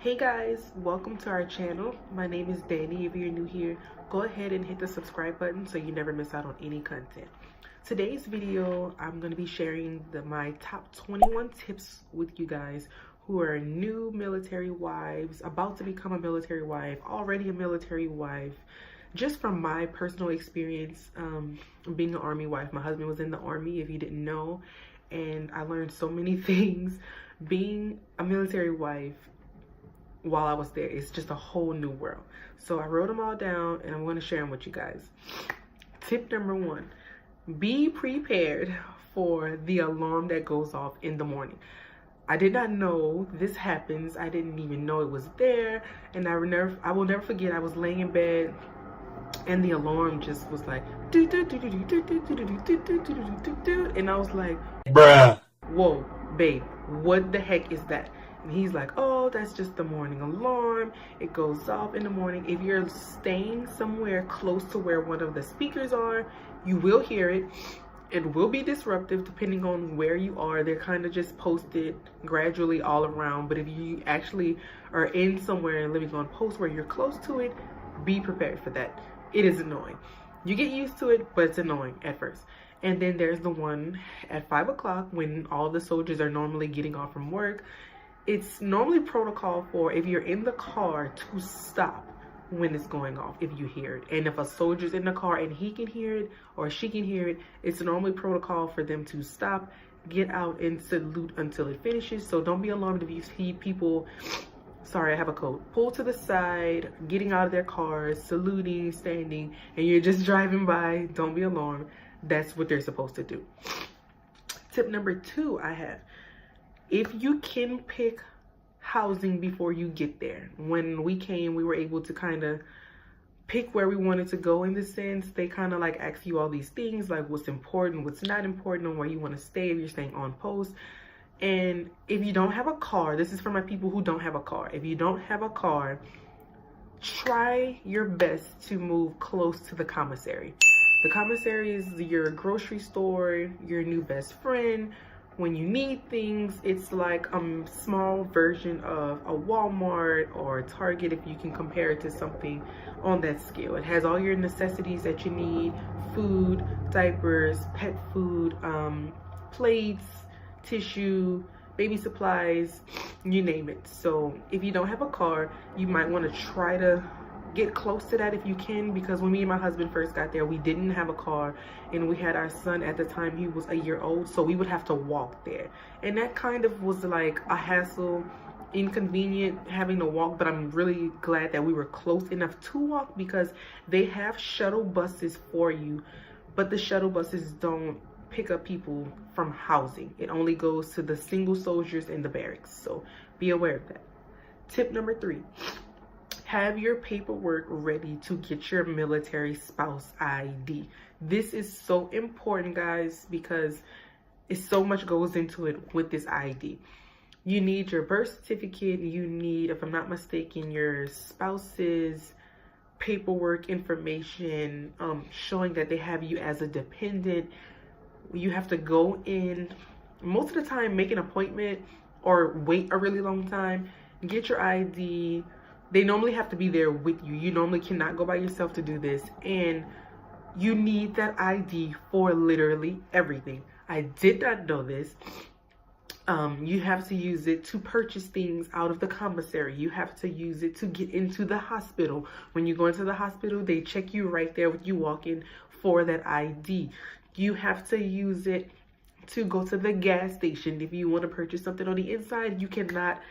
Hey guys, welcome to our channel. My name is Danny. If you're new here, go ahead and hit the subscribe button so you never miss out on any content. Today's video, I'm going to be sharing my top 21 tips with you guys who are new military wives, about to become a military wife, already a military wife. Just from my personal experience being an Army wife. My husband was in the Army, if you didn't know, and I learned so many things being a military wife. While I was there, it's just a whole new world. So I wrote them all down and I'm going to share them with you guys. Tip number 1, be prepared for the alarm that goes off in the morning. I did not know this happens. I didn't even know it was there, and I will never forget. I was laying in bed and the alarm just was like do do do do do do do do do do do do, and I was like, bruh, whoa, babe, what the heck is that? And he's like, oh, that's just the morning alarm. It goes off in the morning. If you're staying somewhere close to where one of the speakers are, you will hear it. It will be disruptive depending on where you are. They're kind of just posted gradually all around. But if you actually are in somewhere and living on post where you're close to it, be prepared for that. It is annoying. You get used to it, but it's annoying at first. And then there's the one at 5 o'clock when all the soldiers are normally getting off from work. It's normally protocol for, if you're in the car, to stop when it's going off if you hear it. And if a soldier's in the car and he can hear it or she can hear it, it's normally protocol for them to stop, get out, and salute until it finishes. So don't be alarmed if you see people, sorry, I have a cold, pull to the side, getting out of their cars, saluting, standing, and you're just driving by. Don't be alarmed. That's what they're supposed to do. Tip number 2 I have. If you can pick housing before you get there. When we came, we were able to kind of pick where we wanted to go in the sense. They kind of like ask you all these things, like what's important, what's not important, and where you want to stay if you're staying on post. And if you don't have a car, this is for my people who don't have a car. If you don't have a car, try your best to move close to the commissary. The commissary is your grocery store, your new best friend. When you need things, it's like a small version of a Walmart or a Target, if you can compare it to something on that scale. It has all your necessities that you need: food, diapers, pet food, plates, tissue, baby supplies, you name it. So if you don't have a car, you might want to try to get close to that if you can, because when me and my husband first got there, we didn't have a car, and we had our son at the time. He was a year old, so we would have to walk there, and that kind of was like a hassle, inconvenient having to walk. But I'm really glad that we were close enough to walk, because they have shuttle buses for you, but the shuttle buses don't pick up people from housing. It only goes to the single soldiers in the barracks, so be aware of that. Tip number 3, have your paperwork ready to get your military spouse ID. This is so important, guys, because so much goes into it with this ID. You need your birth certificate. You need, if I'm not mistaken, your spouse's paperwork information showing that they have you as a dependent. You have to go in, most of the time, make an appointment or wait a really long time, get your ID. They normally have to be there with you. You normally cannot go by yourself to do this. And you need that ID for literally everything. I did not know this. You have to use it to purchase things out of the commissary. You have to use it to get into the hospital. When you go into the hospital, they check you right there when you walk in for that ID. You have to use it to go to the gas station. If you want to purchase something on the inside, you cannot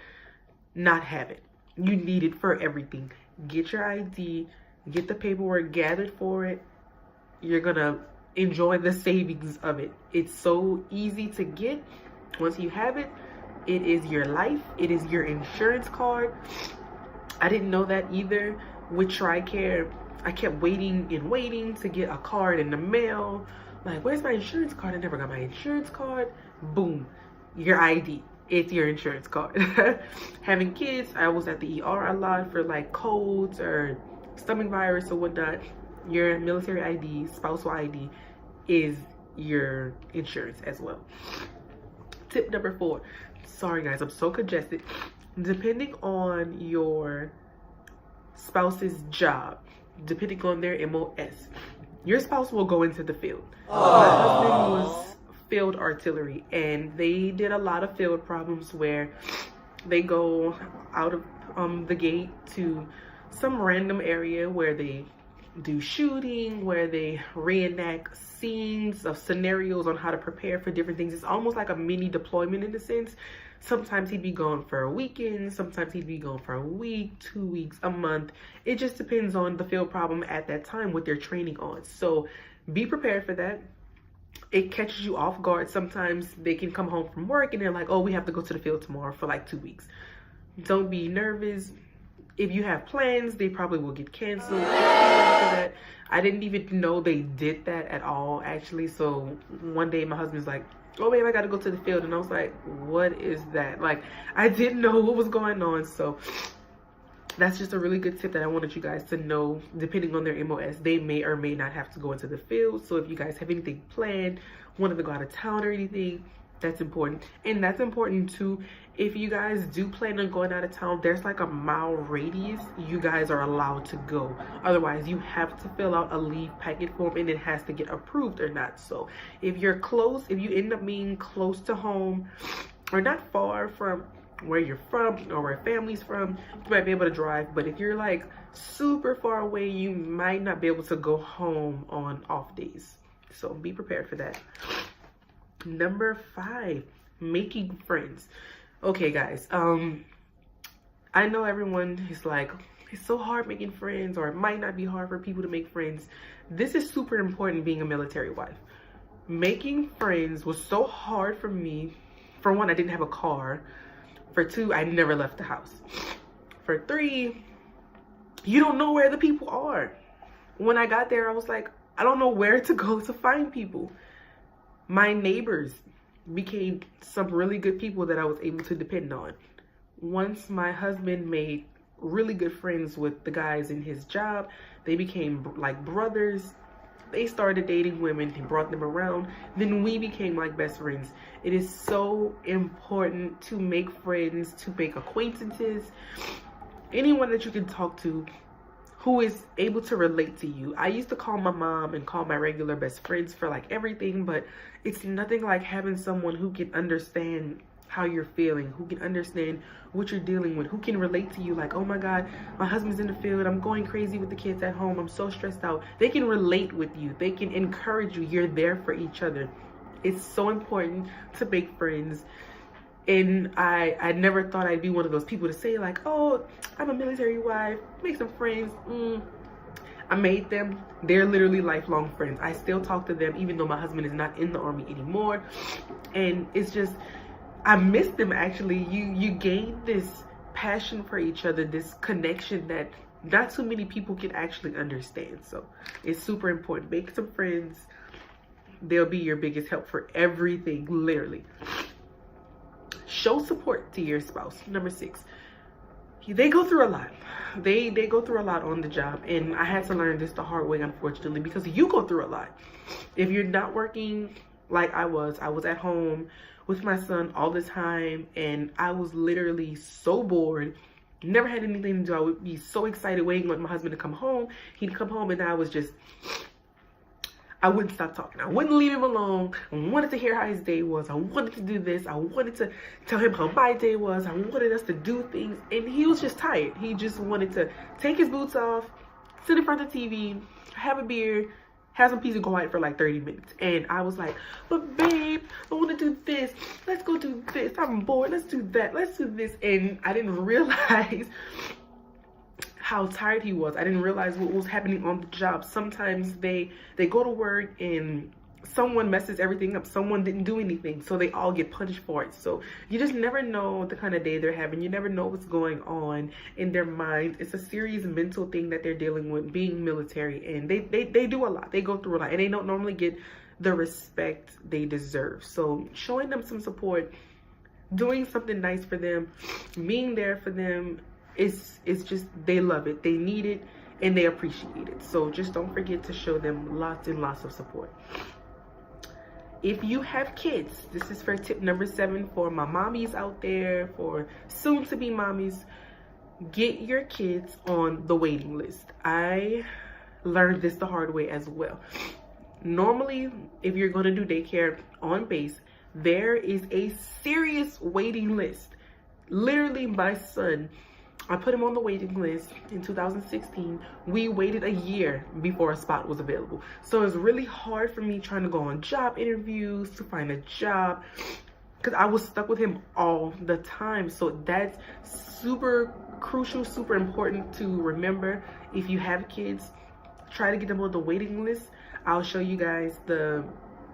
not have it. You need it for everything. Get your ID, get the paperwork gathered for it. You're gonna enjoy the savings of it. It's so easy to get. Once you have it, it is your life. It is your insurance card. I didn't know that either with TRICARE. I kept waiting and waiting to get a card in the mail. Like, where's my insurance card? I never got my insurance card. Boom, your ID. It's your insurance card. Having kids, I was at the ER a lot for like colds or stomach virus or whatnot. Your military ID, spousal ID, is your insurance as well. Tip number 4. Sorry guys, I'm so congested. depending on your spouse's job, depending on their MOS, your spouse will go into the field. My husband was field artillery, and they did a lot of field problems where they go out of the gate to some random area where they do shooting, where they reenact scenes of scenarios on how to prepare for different things. It's almost like a mini deployment in a sense. Sometimes he'd be gone for a weekend, sometimes he'd be gone for a week, 2 weeks, a month. It just depends on the field problem at that time, what they're training on. So be prepared for that. It catches you off guard. Sometimes they can come home from work and they're like, oh, we have to go to the field tomorrow for like 2 weeks. Don't be nervous. If you have plans, they probably will get canceled. I didn't even know they did that at all, actually. So one day my husband's like, oh babe, I gotta go to the field. And I was like, what is that? Like, I didn't know what was going on. So that's just a really good tip that I wanted you guys to know. Depending on their MOS, they may or may not have to go into the field. So if you guys have anything planned, wanted to go out of town or anything, that's important. And that's important too. If you guys do plan on going out of town, there's like a mile radius you guys are allowed to go. Otherwise, you have to fill out a leave packet form and it has to get approved or not. So if you're close, if you end up being close to home or not far from where you're from or where family's from, you might be able to drive. But if you're like super far away, you might not be able to go home on off days. So be prepared for that. Number 5, making friends. Okay guys, I know everyone is like, it's so hard making friends, or it might not be hard for people to make friends. This is super important being a military wife. Making friends was so hard for me. For one, I didn't have a car. For 2, I never left the house. For 3, you don't know where the people are. When I got there, I was like, I don't know where to go to find people. My neighbors became some really good people that I was able to depend on. Once my husband made really good friends with the guys in his job, they became like brothers. They started dating women and brought them around. Then we became like best friends. It is so important to make friends, to make acquaintances. Anyone that you can talk to who is able to relate to you. I used to call my mom and call my regular best friends for like everything, but it's nothing like having someone who can understand how you're feeling, who can understand what you're dealing with, who can relate to you. Like, oh my God, my husband's in the field, I'm going crazy with the kids at home, I'm so stressed out. They can relate with you, they can encourage you, you're there for each other. It's so important to make friends. And I never thought I'd be one of those people to say like, oh, I'm a military wife, make some friends. I made them. They're literally lifelong friends. I still talk to them even though my husband is not in the Army anymore. And it's just, I miss them actually. You gain this passion for each other, this connection that not too many people can actually understand. So it's super important. Make some friends. They'll be your biggest help for everything, literally. Show support to your spouse. Number 6, they go through a lot. They go through a lot on the job, and I had to learn this the hard way, unfortunately, because you go through a lot. If you're not working like I was at home with my son all the time, and I was literally so bored, never had anything to do. I would be so excited waiting on my husband to come home. He'd come home and I wouldn't stop talking. I wouldn't leave him alone. I wanted to hear how his day was. I wanted to do this. I wanted to tell him how my day was. I wanted us to do things. And he was just tired. He just wanted to take his boots off, sit in front of the TV, have a beer, have some peace and quiet for like 30 minutes. And I was like, but babe, I want to do this. Let's go do this. I'm bored. Let's do that. Let's do this. And I didn't realize how tired he was. I didn't realize what was happening on the job. Sometimes they go to work and someone messes everything up. Someone didn't do anything, so they all get punished for it. So you just never know the kind of day they're having. You never know what's going on in their mind. It's a serious mental thing that they're dealing with being military, and they do a lot. They go through a lot, and they don't normally get the respect they deserve. So showing them some support, doing something nice for them, being there for them, it's just, they love it, they need it, and they appreciate it. So just don't forget to show them lots and lots of support. if you have kids, this is for tip number 7 for my mommies out there, for soon to be mommies. Get your kids on the waiting list. I learned this the hard way as well. Normally, if you're going to do daycare on base, there is a serious waiting list. Literally, my son, I put him on the waiting list in 2016. We waited a year before a spot was available. So it's really hard for me trying to go on job interviews to find a job, because I was stuck with him all the time. So that's super crucial, super important to remember. If you have kids, try to get them on the waiting list. I'll show you guys the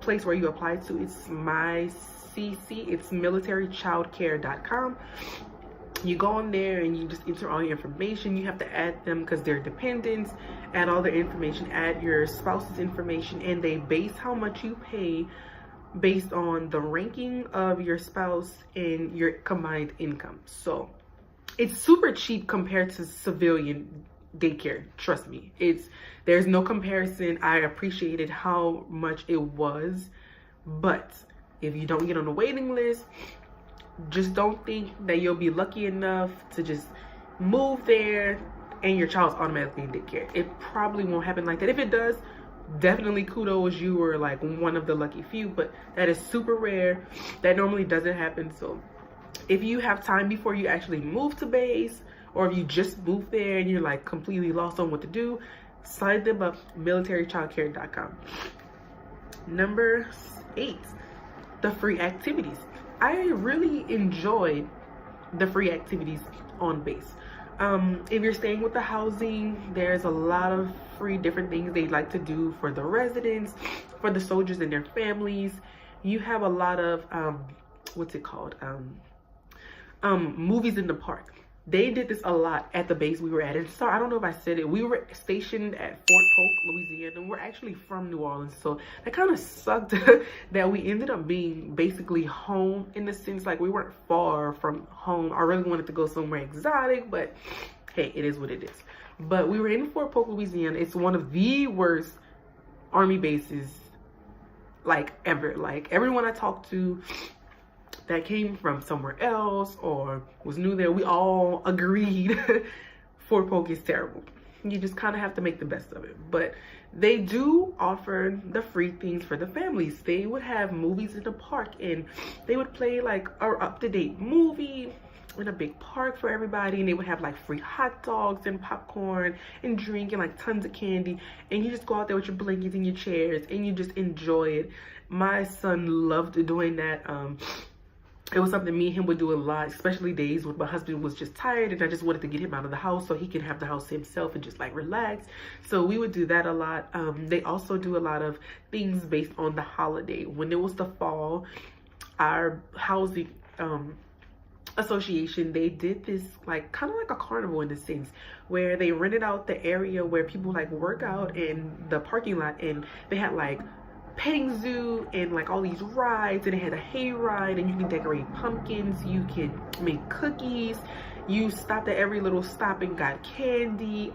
place where you apply to. It's MyCC. It's militarychildcare.com. You go on there and you just enter all your information. You have to add them because they're dependents. Add all their information, add your spouse's information, and they base how much you pay based on the ranking of your spouse and your combined income. So it's super cheap compared to civilian daycare. Trust me, there's no comparison. I appreciated how much it was, but if you don't get on the waiting list, just don't think that you'll be lucky enough to just move there and your child's automatically in daycare. It probably won't happen like that. If it does, definitely kudos, you were like one of the lucky few, but that is super rare. That normally doesn't happen. So if you have time before you actually move to base, or if you just moved there and you're like completely lost on what to do, sign them up, militarychildcare.com. Number 8, the free activities. I really enjoyed the free activities on base. If you're staying with the housing, there's a lot of free different things they like to do for the residents, for the soldiers and their families. You have a lot of what's it called, movies in the park. They did this a lot at the base we were at. And so I don't know if I said it, we were stationed at Fort Polk, Louisiana, and we're actually from New Orleans. So that kind of sucked that we ended up being basically home, in the sense like we weren't far from home. I really wanted to go somewhere exotic, but hey, it is what it is. But we were in Fort Polk, Louisiana. It's one of the worst Army bases like ever. Like everyone I talked to that came from somewhere else or was new there, we all agreed Fort Polk is terrible. You just kind of have to make the best of it. But they do offer the free things for the families. They would have movies in the park, and they would play like an up-to-date movie in a big park for everybody, and they would have like free hot dogs and popcorn and drink and like tons of candy, and you just go out there with your blankets and your chairs and you just enjoy it. My son loved doing that. It was something me and him would do a lot, especially days when my husband was just tired and I just wanted to get him out of the house so he can have the house to himself and just like relax. So we would do that a lot. They also do a lot of things based on the holiday. When it was the fall, our housing association, they did this like kind of like a carnival in a sense, where they rented out the area where people like work out in the parking lot, and they had like petting zoo and like all these rides, and it had a hay ride, and you can decorate pumpkins, you can make cookies, you stopped at every little stop and got candy.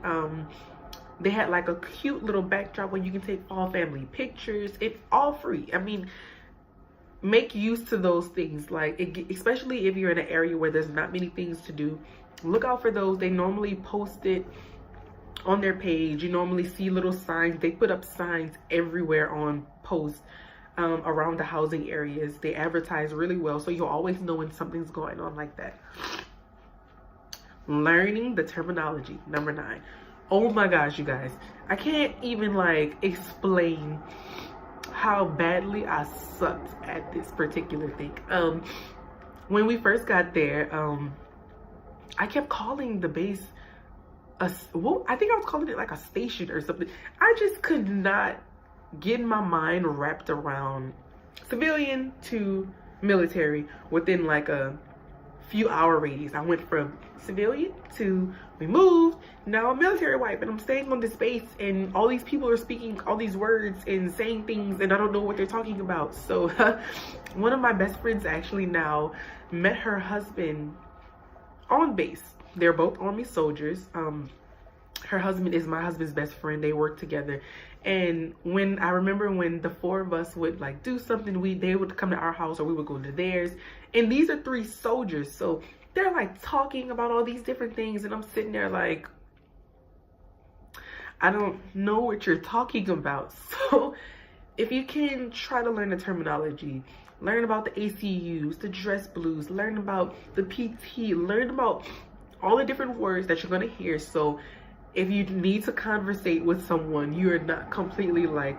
They had like a cute little backdrop where you can take all family pictures. It's all free. I mean, make use to those things, like especially if you're in an area where there's not many things to do. Look out for those. They normally post it on their page. You normally see little signs. They put up signs everywhere on posts around the housing areas. They advertise really well, so you'll always know when something's going on like that. Learning the terminology, number 9. Oh my gosh, you guys, I can't even like explain how badly I sucked at this particular thing. When we first got there, I kept calling the base well, I think I was calling it like a station or something. I just could not get my mind wrapped around civilian to military within like a few hour radius. I went from civilian to we moved, now I'm military wife, and I'm staying on this base, and all these people are speaking all these words and saying things, and I don't know what they're talking about. So one of my best friends actually now met her husband on base. They're both Army soldiers. Her husband is my husband's best friend. They work together. And I remember when the four of us would like do something, they would come to our house or we would go to theirs. And these are three soldiers. So they're like talking about all these different things. And I'm sitting there like, I don't know what you're talking about. So if you can try to learn the terminology, learn about the ACUs, the dress blues, learn about the PT, learn about all the different words that you're going to hear. So if you need to conversate with someone, you're not completely like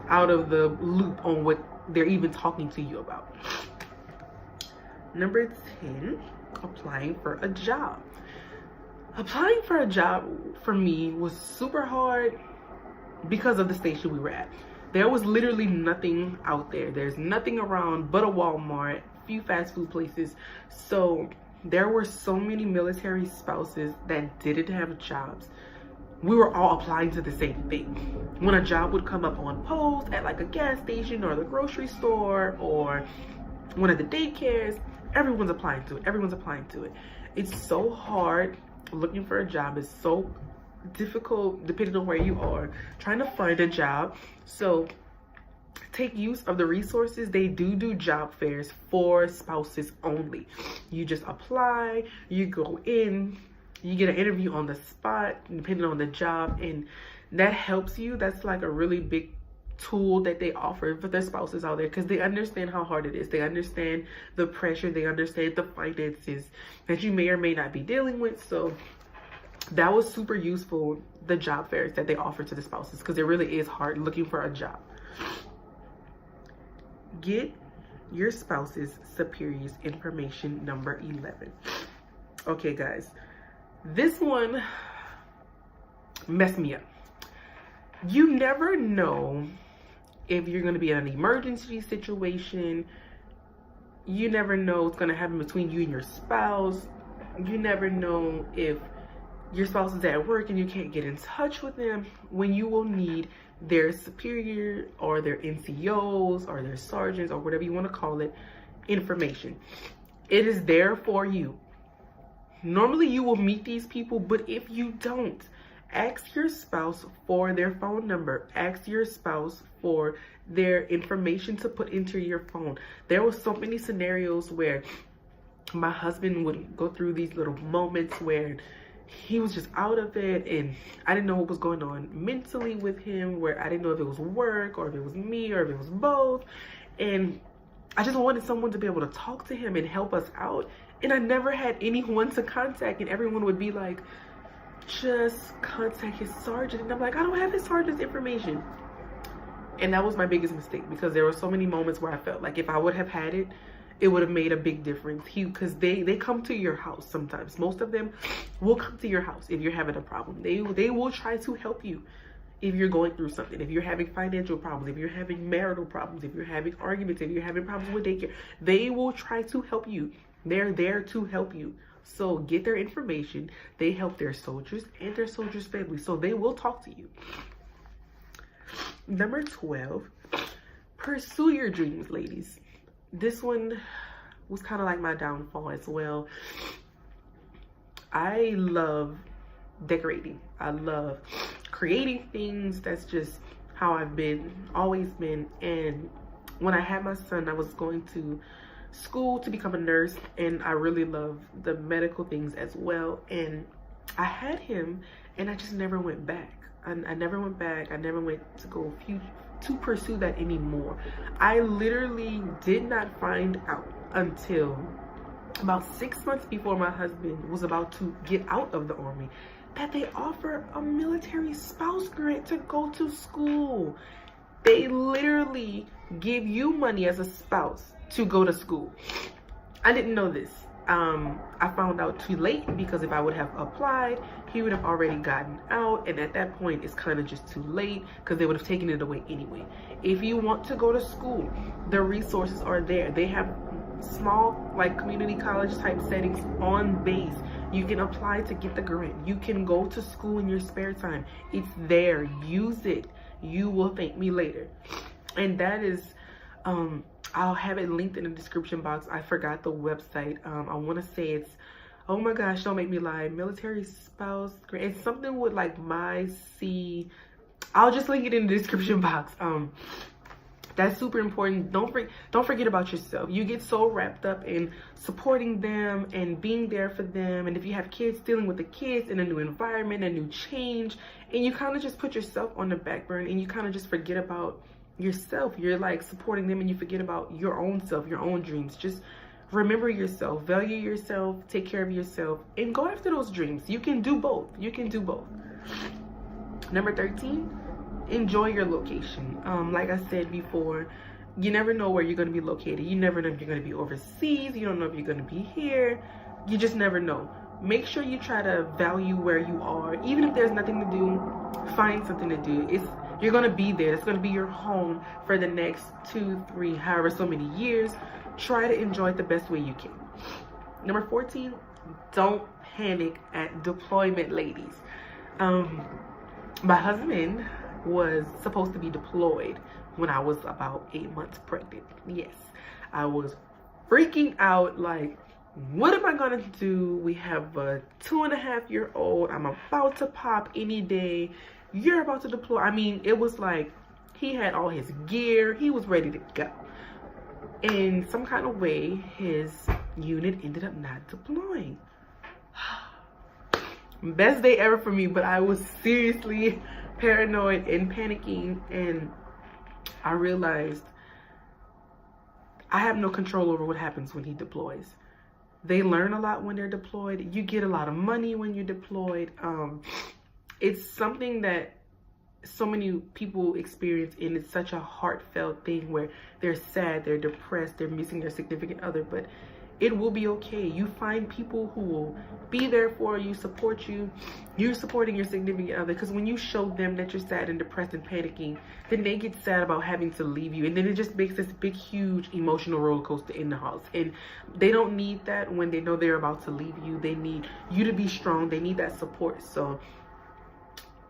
out of the loop on what they're even talking to you about. Number 10, applying for a job. Applying for a job for me was super hard because of the station we were at. There was literally nothing out there. There's nothing around but a Walmart, a few fast food places. So there were so many military spouses that didn't have jobs. We were all applying to the same thing. When a job would come up on post at like a gas station or the grocery store or one of the daycares, everyone's applying to it. Everyone's applying to it. It's so hard. Looking for a job is so difficult depending on where you are trying to find a job. So take use of the resources. They do job fairs for spouses only. You just apply, you go in, you get an interview on the spot depending on the job, and that helps you. That's like a really big tool that they offer for their spouses out there, because they understand how hard it is. They understand the pressure, they understand the finances that you may or may not be dealing with. So that was super useful, the job fairs that they offer to the spouses, because it really is hard looking for a job. Get your spouse's superior's information, number 11. Okay, guys, this one messed me up. You never know if you're going to be in an emergency situation. You never know what's going to happen between you and your spouse. You never know if your spouse is at work and you can't get in touch with them, when you will need their superior or their NCOs or their sergeants or whatever you want to call it, information. It is there for you. Normally you will meet these people, but if you don't, ask your spouse for their phone number. Ask your spouse for their information to put into your phone. There were so many scenarios where my husband would go through these little moments where he was just out of it, and I didn't know what was going on mentally with him, where I didn't know if it was work or if it was me or if it was both. And I just wanted someone to be able to talk to him and help us out. And I never had anyone to contact, and everyone would be like, just contact his sergeant. And I'm like, I don't have his sergeant's information. And that was my biggest mistake, because there were so many moments where I felt like if I would have had it, it would have made a big difference. Because they come to your house sometimes. Most of them will come to your house if you're having a problem. They will try to help you if you're going through something. If you're having financial problems, if you're having marital problems, if you're having arguments, if you're having problems with daycare, they will try to help you. They're there to help you. So get their information. They help their soldiers and their soldiers' families. So they will talk to you. Number 12, pursue your dreams, ladies. This one was kind of like my downfall as well. I love decorating. I love creating things. That's just how I've always been. And when I had my son, I was going to school to become a nurse, and I really love the medical things as well. And I had him, and I just never went back. I never went back. I never went to go to pursue that anymore. I literally did not find out until about 6 months before my husband was about to get out of the Army that they offer a military spouse grant to go to school. They literally give you money as a spouse to go to school. I didn't know this. I found out too late, because if I would have applied, he would have already gotten out, and at that point it's kind of just too late, because they would have taken it away anyway. If you want to go to school, the resources are there. They have small, like, community college type settings on base. You can apply to get the grant. You can go to school in your spare time. It's there. Use it. You will thank me later. And that is I'll have it linked in the description box. I forgot the website. I want to say it's Oh my gosh, don't make me lie. Military spouse, it's something with like my C. I'll just link it in the description box. That's super important. Don't forget about yourself. You get so wrapped up in supporting them and being there for them. And if you have kids, dealing with the kids in a new environment, a new change, and you kind of just put yourself on the back burner and you kind of just forget about yourself. You're like supporting them and you forget about your own self, your own dreams. Just remember yourself, value yourself, take care of yourself, and go after those dreams. You can do both. You can do both. Number 13. Enjoy your location. Like I said before, you never know where you're going to be located. You never know if you're going to be overseas. You don't know if you're going to be here. You just never know. Make sure you try to value where you are. Even if there's nothing to do, find something to do. You're going to be there. It's going to be your home for the next 2, 3, however so many years. Try to enjoy it the best way you can. Number 14, don't panic at deployment, ladies. My husband was supposed to be deployed when I was about 8 months pregnant. Yes, I was freaking out, like, what am I gonna do? We have a 2.5-year-old. I'm about to pop any day. You're about to deploy. I mean, it was like he had all his gear. He was ready to go. In some kind of way, his unit ended up not deploying. Best day ever for me, but I was seriously paranoid and panicking, and I realized I have no control over what happens when he deploys. They learn a lot when they're deployed. You get a lot of money when you're deployed. It's something that so many people experience, and it's such a heartfelt thing where they're sad, they're depressed, they're missing their significant other, but it will be okay. You find people who will be there for you, support you. You're supporting your significant other, because when you show them that you're sad and depressed and panicking, then they get sad about having to leave you, and then it just makes this big, huge emotional roller coaster in the house. And they don't need that when they know they're about to leave you. They need you to be strong. They need that support. So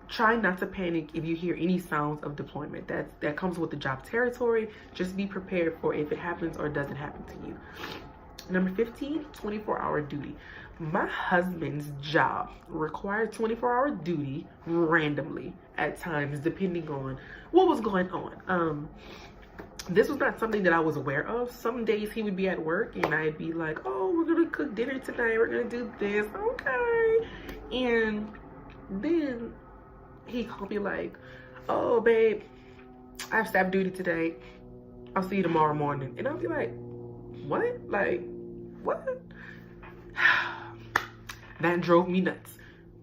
try not to panic if you hear any sounds of deployment. That comes with the job territory. Just be prepared for if it happens or doesn't happen to you. Number 15, 24-hour duty. My husband's job required 24-hour duty randomly at times, depending on what was going on. This was not something that I was aware of. Some days he would be at work and I'd be like, oh, we're gonna cook dinner tonight. We're gonna do this. Okay. And then he called me like, oh, babe, I have staff duty today. I'll see you tomorrow morning. And I'll be like, what? Like, what? That drove me nuts.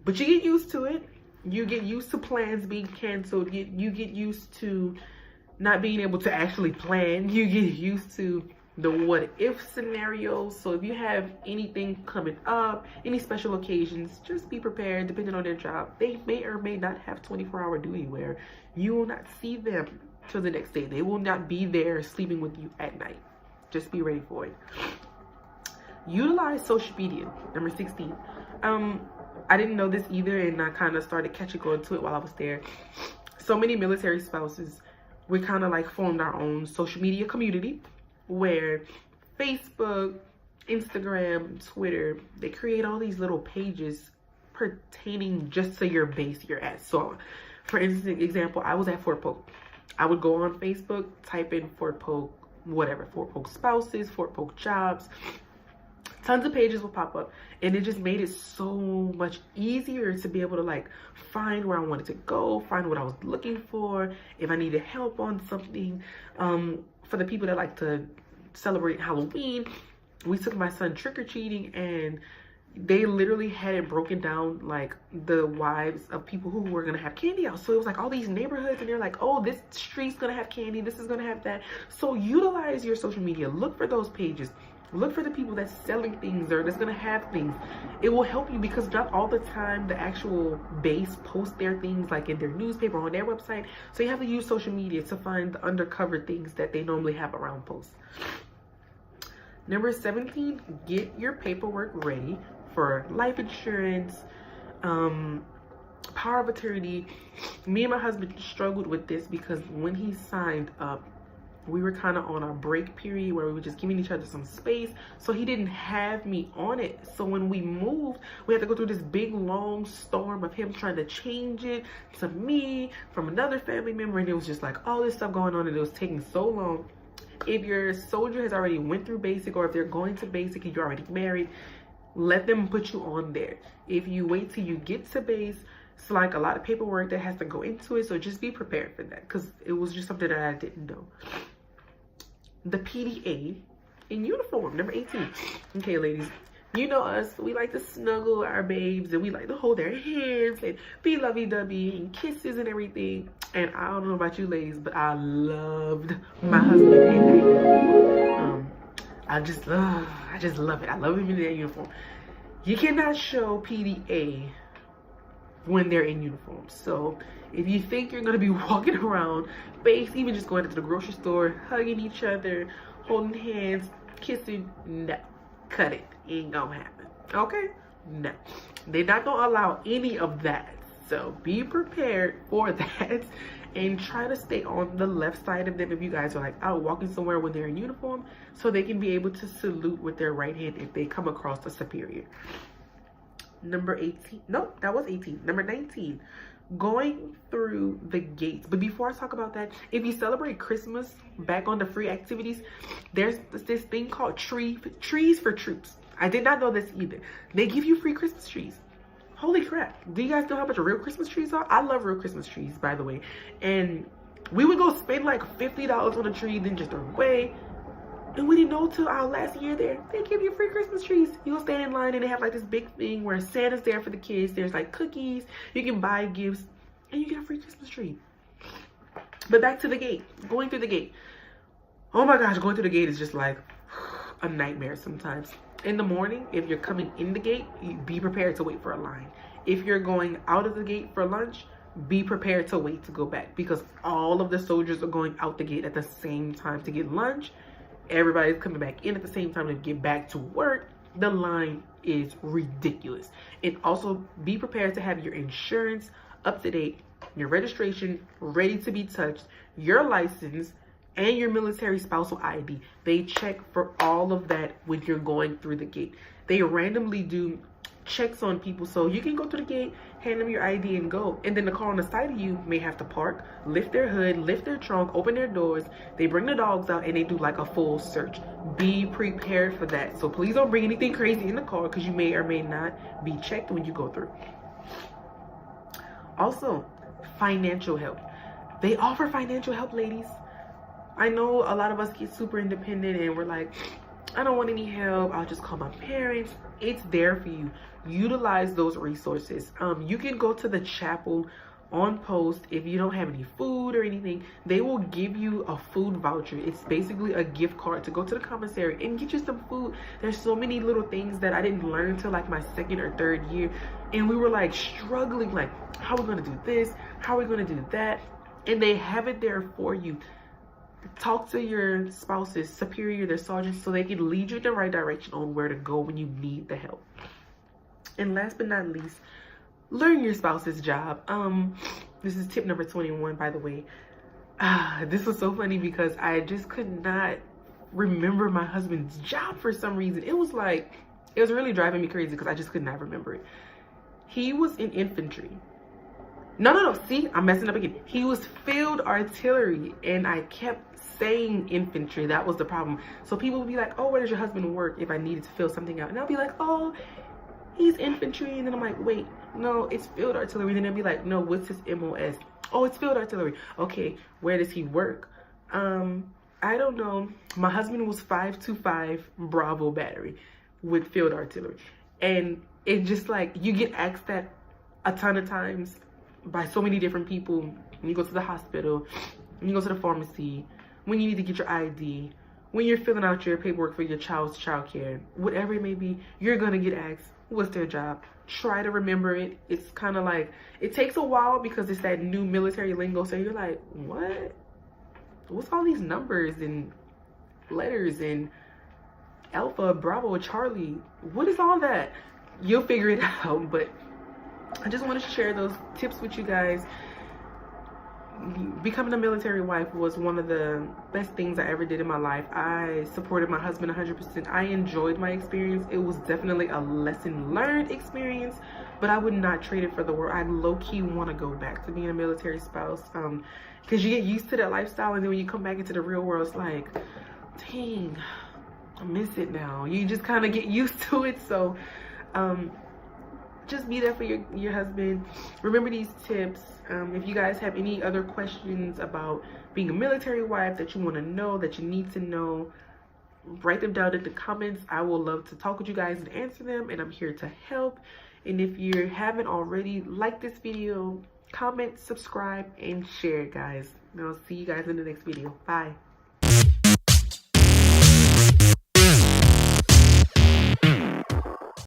But you get used to it. You get used to plans being canceled. You get used to not being able to actually plan. You get used to the what if scenarios. So if you have anything coming up, any special occasions, just be prepared. Depending on their job, they may or may not have 24-hour duty where you will not see them till the next day. They will not be there sleeping with you at night. Just be ready for it. Utilize social media. Number 16. I didn't know this either, and I kind of started catching on to it while I was there. So many military spouses, we kind of like formed our own social media community where Facebook, Instagram, Twitter, they create all these little pages pertaining just to your base you're at. So for instance, example, I was at Fort Polk. I would go on Facebook, type in Fort Polk, whatever, Fort Polk spouses, Fort Polk jobs. Tons of pages will pop up, and it just made it so much easier to be able to like find where I wanted to go, find what I was looking for, if I needed help on something. For the people that like to celebrate Halloween, we took my son trick-or-treating, and they literally had it broken down, like the wives of people who were gonna have candy out. So it was like all these neighborhoods, and they're like, oh, this street's gonna have candy, this is gonna have that. So utilize your social media. Look for those pages. Look for the people that's selling things or that's gonna have things. It will help you, because not all the time the actual base posts their things like in their newspaper or on their website. So you have to use social media to find the undercover things that they normally have around posts. Number 17, get your paperwork ready for life insurance, power of attorney. Me and my husband struggled with this because when he signed up, we were kind of on our break period where we were just giving each other some space. So he didn't have me on it. So when we moved, we had to go through this big long storm of him trying to change it to me from another family member. And it was just like all this stuff going on, and it was taking so long. If your soldier has already went through basic, or if they're going to basic and you're already married, let them put you on there. If you wait till you get to base, it's like a lot of paperwork that has to go into it. So just be prepared for that, because it was just something that I didn't know. The PDA in uniform, number 18. Okay, ladies, you know us. We like to snuggle our babes, and we like to hold their hands and be lovey-dovey and kisses and everything. And I don't know about you ladies, but I loved my husband in that uniform. I just love it. I love him in that uniform. You cannot show PDA when they're in uniform. So if you think you're gonna be walking around base, even just going into the grocery store, hugging each other, holding hands, kissing, no, cut it. Ain't gonna happen. Okay? No, they're not gonna allow any of that. So be prepared for that, and try to stay on the left side of them if you guys are like out walking somewhere when they're in uniform, so they can be able to salute with their right hand if they come across a superior. Number 18, no, that was 18. Number 19, going through the gates. But before I talk about that, if you celebrate Christmas, back on the free activities, there's this thing called trees for troops. I did not know this either. They give you free Christmas trees. Holy crap. Do you guys know how much real Christmas trees are? I love real Christmas trees, by the way. And we would go spend like $50 on a tree, then just throw it away. And we didn't know till our last year there, they give you free Christmas trees. You'll stand in line, and they have like this big thing where Santa's there for the kids. There's like cookies, you can buy gifts, and you get a free Christmas tree. But back to the gate, going through the gate. Oh my gosh, going through the gate is just like a nightmare sometimes. In the morning, if you're coming in the gate, be prepared to wait for a line. If you're going out of the gate for lunch, be prepared to wait to go back, because all of the soldiers are going out the gate at the same time to get lunch. Everybody's coming back in at the same time to get back to work. The line is ridiculous. And also be prepared to have your insurance up to date, your registration ready to be touched, your license, and your military spousal ID. They check for all of that when you're going through the gate. They randomly do checks on people, so you can go through the gate, hand them your ID, and go. And then the car on the side of you may have to park, lift their hood, lift their trunk, open their doors. They bring the dogs out, and they do like a full search. Be prepared for that. So please don't bring anything crazy in the car, because you may or may not be checked when you go through. Also, financial help. They offer financial help, ladies. I know a lot of us get super independent and we're like, I don't want any help, I'll just call my parents. It's there for you. Utilize those resources. You can go to the chapel on post if you don't have any food or anything. They will give you a food voucher. It's basically a gift card to go to the commissary and get you some food. There's so many little things that I didn't learn till like my second or third year, and we were like struggling, like how are we gonna do this, how are we gonna do that, and they have it there for you. Talk to your spouse's superior, their sergeants, so they can lead you in the right direction on where to go when you need the help. And last but not least, learn your spouse's job. This is tip number 21, by the way. This was so funny because I just could not remember my husband's job for some reason. It was really driving me crazy because I just could not remember it. He was in infantry. No, see, I'm messing up again. He was field artillery, and I kept saying infantry. That was the problem. So people would be like, oh, where does your husband work, if I needed to fill something out? And I'll be like, oh, he's infantry. And then I'm like, wait, no, it's field artillery. And then they'll be like, no, what's his MOS? Oh, it's field artillery. Okay, where does he work? I don't know. My husband was 525 Bravo battery with field artillery. And it's just like, you get asked that a ton of times by so many different people. When you go to the hospital, when you go to the pharmacy, when you need to get your ID, when you're filling out your paperwork for your child's childcare, whatever it may be, you're gonna get asked, what's their job? Try to remember it. It's kind of like, it takes a while because it's that new military lingo. So you're like, what? What's all these numbers and letters and Alpha, Bravo, Charlie? What is all that? You'll figure it out, but I just wanted to share those tips with you guys. becoming a military wife was one of the best things I ever did in my life. I supported my husband 100%. I enjoyed my experience. It was definitely a lesson learned experience, but I would not trade it for the world. I low-key want to go back to being a military spouse, because you get used to that lifestyle, and then when you come back into the real world, it's like, dang, I miss it now. You just kind of get used to it. So just be there for your husband. Remember these tips. If you guys have any other questions about being a military wife that you want to know, that you need to know, write them down in the comments. I will love to talk with you guys and answer them, and I'm here to help. And if you haven't already, like this video, comment, subscribe, and share it, guys. And I'll see you guys in the next video. Bye.